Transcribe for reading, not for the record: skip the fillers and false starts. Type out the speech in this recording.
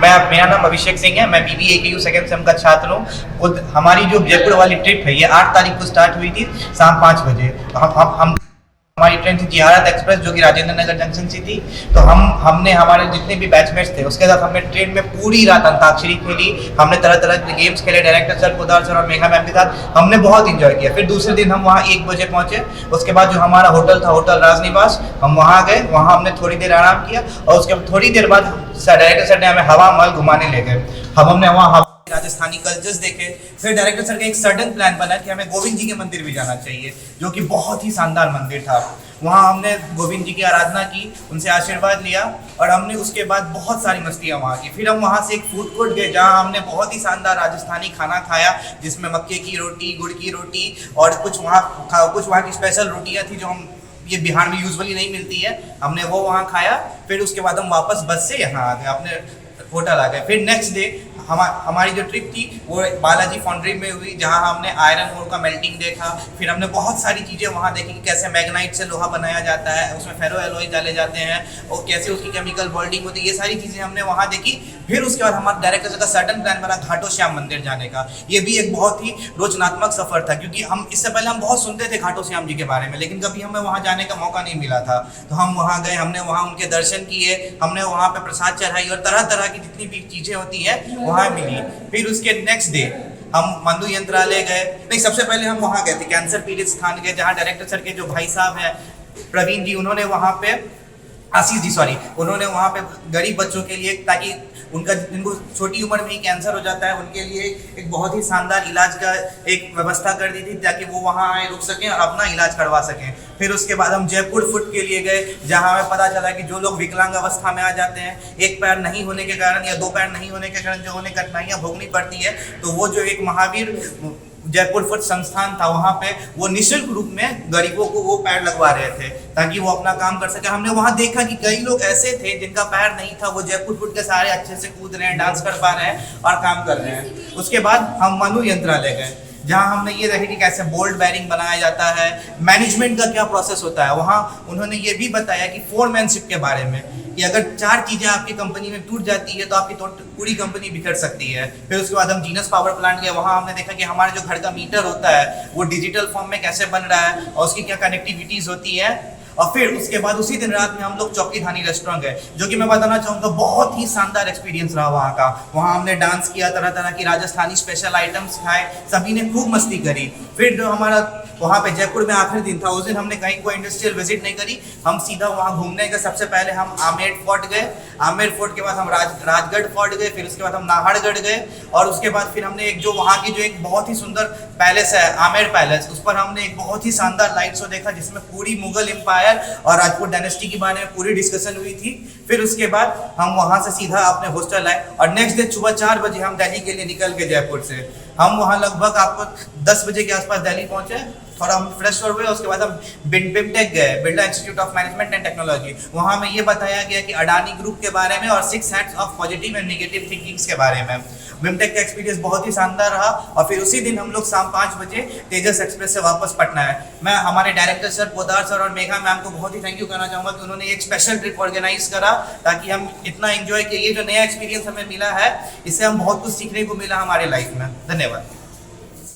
मेरा नाम अभिषेक सिंह है, मैं BBAKU सेकंड सेम का छात्र हूँ। हमारी जो जयपुर वाली ट्रिप है ये 8 तारीख को स्टार्ट हुई थी शाम 5 बजे। हम हमारी ट्रेन थी जियारत एक्सप्रेस जो कि राजेंद्र नगर जंक्शन से थी। तो हमने हमारे जितने भी बैचमेट्स थे उसके साथ हमने ट्रेन में पूरी रात अंताक्षरी खेली, हमने तरह तरह के गेम्स खेले, डायरेक्टर सर, पोदार सर और मेघा मैम के साथ हमने बहुत इंजॉय किया। फिर दूसरे दिन हम वहाँ 1 बजे पहुंचे। उसके बाद जो हमारा होटल था, होटल राजनिवास, हम वहाँ गए, वहाँ हमने थोड़ी देर आराम किया और उसके थोड़ी देर बाद डायरेक्टर सर ने हमें हवा महल घुमाने ले गए। हमने वहाँ राजस्थानी कल्चर्स देखे। फिर डायरेक्टर सर का एक सडन प्लान बना कि हमें गोविंद जी के मंदिर भी जाना चाहिए, जो कि बहुत ही शानदार मंदिर था। वहाँ हमने गोविंद जी की आराधना की, उनसे आशीर्वाद लिया और हमने उसके बाद बहुत सारी मस्तियाँ वहाँ की। फिर हम वहाँ से एक फूड कोर्ट गए जहाँ हमने बहुत ही शानदार राजस्थानी खाना खाया, जिसमें मक्के की रोटी, गुड़ की रोटी और कुछ वहाँ की स्पेशल रोटियाँ थी जो हम ये बिहार में यूजुअली नहीं मिलती है। हमने वो वहाँ खाया। फिर उसके बाद हम वापस बस से यहाँ आ गए, अपने होटल आ गए। फिर नेक्स्ट डे हमारी जो ट्रिप थी वो बालाजी फाउंड्री में हुई, जहां हमने आयरन ओर का मेल्टिंग देखा। फिर हमने बहुत सारी चीज़ें वहां देखी कि कैसे मैग्नाइट से लोहा बनाया जाता है, उसमें फेरो एलॉय डाले जाते हैं और कैसे उसकी केमिकल बॉन्डिंग होती है। ये सारी चीज़ें हमने वहां देखी। फिर उसके बाद हमारा डायरेक्टर का सडन प्लान बना घाटो श्याम मंदिर जाने का। ये भी एक बहुत ही रोचनात्मक सफर था, क्योंकि हम इससे पहले हम बहुत सुनते थे घाटो श्याम जी के बारे में, लेकिन कभी हमें वहाँ जाने का मौका नहीं मिला था। तो हम वहाँ गए, हमने वहाँ उनके दर्शन किए, हमने वहाँ पे प्रसाद चढ़ाई और तरह तरह की जितनी भी चीज़ें होती है वहाँ मिली। फिर उसके नेक्स्ट डे हम मधु यंत्रालय गए। नहीं, सबसे पहले हम वहाँ गए थे कैंसर पीड़ित स्थान गए, जहाँ डायरेक्टर सर के जो भाई साहब हैं प्रवीण जी, उन्होंने वहाँ पे आशीष जी सॉरी, उन्होंने वहाँ पे गरीब बच्चों के लिए, ताकि जिनको छोटी उम्र में ही कैंसर हो जाता है उनके लिए एक बहुत ही शानदार इलाज का एक व्यवस्था कर दी थी, ताकि वो वहाँ आए, रुक सकें और अपना इलाज करवा सकें। फिर उसके बाद हम जयपुर फुट के लिए गए, जहाँ हमें पता चला कि जो लोग विकलांग अवस्था में आ जाते हैं, एक पैर नहीं होने के कारण या 2 पैर नहीं होने के कारण जो उन्हें कठिनाइयाँ भोगनी पड़ती है, तो वो जो एक महावीर जयपुर फुट संस्थान था वहाँ पे वो निःशुल्क रूप में गरीबों को वो पैर लगवा रहे थे, ताकि वो अपना काम कर सके। हमने वहाँ देखा कि कई लोग ऐसे थे जिनका पैर नहीं था, वो जयपुर फुट के सारे अच्छे से कूद रहे हैं, डांस कर पा रहे हैं और काम कर रहे हैं। उसके बाद हम मनु यंत्रालय गए, जहाँ हमने ये देखा कि कैसे बोल्ट बैरिंग बनाया जाता है, मैनेजमेंट का क्या प्रोसेस होता है। वहाँ उन्होंने ये भी बताया कि फोरमैनशिप के बारे में, कि अगर 4 चीज़ें आपकी कंपनी में टूट जाती है तो आपकी पूरी कंपनी बिखर सकती है। फिर उसके बाद हम जीनस पावर प्लांट गए, वहाँ हमने देखा कि हमारा जो घर का मीटर होता है वो डिजिटल फॉर्म में कैसे बन रहा है और उसकी क्या कनेक्टिविटीज़ होती है। और फिर उसके बाद उसी दिन रात में हम लोग चौकी धानी रेस्टोरेंट गए, जो कि मैं बताना चाहूँगा बहुत ही शानदार एक्सपीरियंस रहा वहाँ का। वहाँ हमने डांस किया, तरह तरह की राजस्थानी स्पेशल आइटम्स खाए, सभी ने खूब मस्ती करी। फिर जो हमारा वहाँ पे जयपुर में आखिरी दिन था, उस दिन हमने कहीं कोई इंडस्ट्रियल विजिट नहीं करी, हम सीधा वहाँ घूमने गए। सबसे पहले हम आमेर फोर्ट गए, आमेर फोर्ट के बाद हम राजगढ़ फोर्ट गए, फिर उसके बाद हम नाहरगढ़ गए और उसके बाद फिर हमने एक जो वहाँ की जो एक बहुत ही सुंदर पैलेस है आमेर पैलेस, उस पर हमने एक बहुत ही शानदार लाइट शो देखा, जिसमें पूरी मुगल एम्पायर और राजपूत डायनेस्टी के बारे में पूरी डिस्कशन हुई थी। फिर उसके बाद हम वहाँ से सीधा अपने हॉस्टल आए और नेक्स्ट डे सुबह 4 बजे हम दिल्ली के लिए निकल गए जयपुर से। हम वहाँ लगभग आपको 10 बजे के आसपास दिल्ली पहुँचे, थोड़ा हम फ्रेश हो गए। उसके बाद हम बिमटेक गए, Birla institute of management and technology. वहाँ में ये बताया गया कि अडानी ग्रुप के बारे में और 6 hats off positive and negative thinkings के बारे में। बिमटेक का एक्सपीरियंस बहुत ही शानदार रहा और फिर उसी दिन हम लोग शाम 5 बजे तेजस एक्सप्रेस से वापस पटना है। मैं हमारे डायरेक्टर सर, पोदार सर और मेघा मैम को बहुत ही थैंक यू करना चाहूँगा कि उन्होंने एक स्पेशल ट्रिप ऑर्गेनाइज करा, ताकि हम इतना एंजॉय किए। ये जो नया एक्सपीरियंस हमें मिला है, इससे हम बहुत कुछ सीखने को मिला हमारे लाइफ में। धन्यवाद।